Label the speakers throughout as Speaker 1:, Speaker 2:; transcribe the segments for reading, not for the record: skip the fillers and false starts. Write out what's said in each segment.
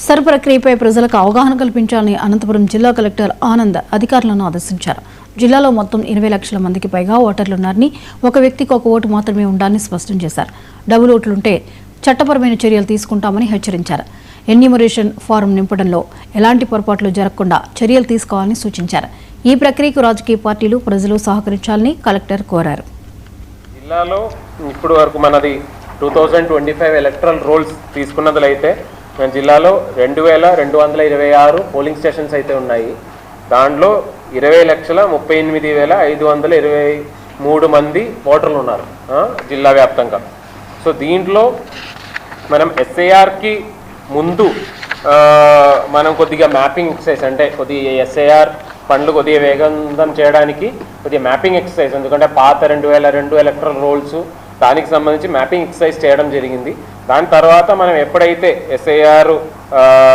Speaker 1: Sir ప్రక్రియపై ప్రజలకు అవగాహన కల్పించాలని అనంతపురం జిల్లా కలెక్టర్ ఆనంద్ అధికారులను ఆదేశించారు. జిల్లాలో మొత్తం 20 లక్షల మందికి పైగా ఓటర్లున్నారని, ఒక వ్యక్తికి ఒక ఓటు మాత్రమే ఉండాలని స్పష్టం చేశారు. డబుల్ ఓట్లుంటే చట్టపరమైన చర్యలు తీసుకుంటామని హెచ్చరించారు. ఎన్యూమరేషన్ ఫారం నింపడంలో ఎలాంటి పొరపాట్లు జరగకుండా చర్యలు తీసుకోవాలని సూచించారు. ఈ ప్రక్రియకు రాజకీయ పార్టీలు, ప్రజలు సహకరించాలని కలెక్టర్ కోరారు.
Speaker 2: జిల్లాలో ఇప్పుడు వరకు మనది 2025 ఎలక్ట్రల్ రోల్స్ తీసుకున్నట్లయితే మన జిల్లాలో 2226 పోలింగ్ స్టేషన్స్ అయితే ఉన్నాయి. దాంట్లో 20,38,523 మంది ఓటర్లు ఉన్నారు జిల్లా వ్యాప్తంగా. సో దీంట్లో మనం ఎస్ఐఆర్కి ముందు మనం కొద్దిగా మ్యాపింగ్ ఎక్సర్సైజ్, అంటే కొద్దిగా ఎస్ఐఆర్ పనులు కొద్దిగా వేగవంతం చేయడానికి కొద్దిగా మ్యాపింగ్ ఎక్సర్సైజ్, ఎందుకంటే పాత 2002 ఎలక్ట్రల్ రోల్స్ దానికి సంబంధించి మ్యాపింగ్ ఎక్సర్సైజ్ చేయడం జరిగింది. దాని తర్వాత మనం ఎప్పుడైతే ఎస్ఐఆర్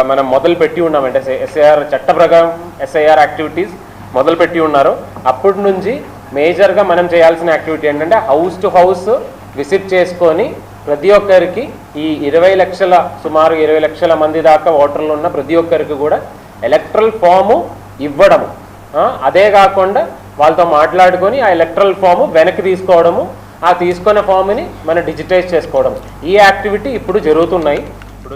Speaker 2: మనం మొదలు పెట్టి ఉన్నామంటే ఎస్ఐఆర్ చట్ట ప్రకారం ఎస్ఐఆర్ యాక్టివిటీస్ మొదలు పెట్టి ఉన్నారో అప్పటి నుంచి మేజర్గా మనం చేయాల్సిన యాక్టివిటీ ఏంటంటే హౌస్ టు హౌస్ విజిట్ చేసుకొని ప్రతి ఒక్కరికి ఈ 20 లక్షల సుమారు 20 లక్షల మంది దాకా ఓటర్లు ఉన్న ప్రతి ఒక్కరికి కూడా ఎలక్ట్రల్ ఫాము ఇవ్వడము, అదే కాకుండా వాళ్ళతో మాట్లాడుకొని ఆ ఎలక్ట్రల్ ఫాము వెనక్కి తీసుకోవడము, ఆ తీసుకున్న ఫామ్ని మనం డిజిటైజ్ చేసుకోవడం, ఈ యాక్టివిటీ ఇప్పుడు జరుగుతున్నాయి. ఇప్పుడు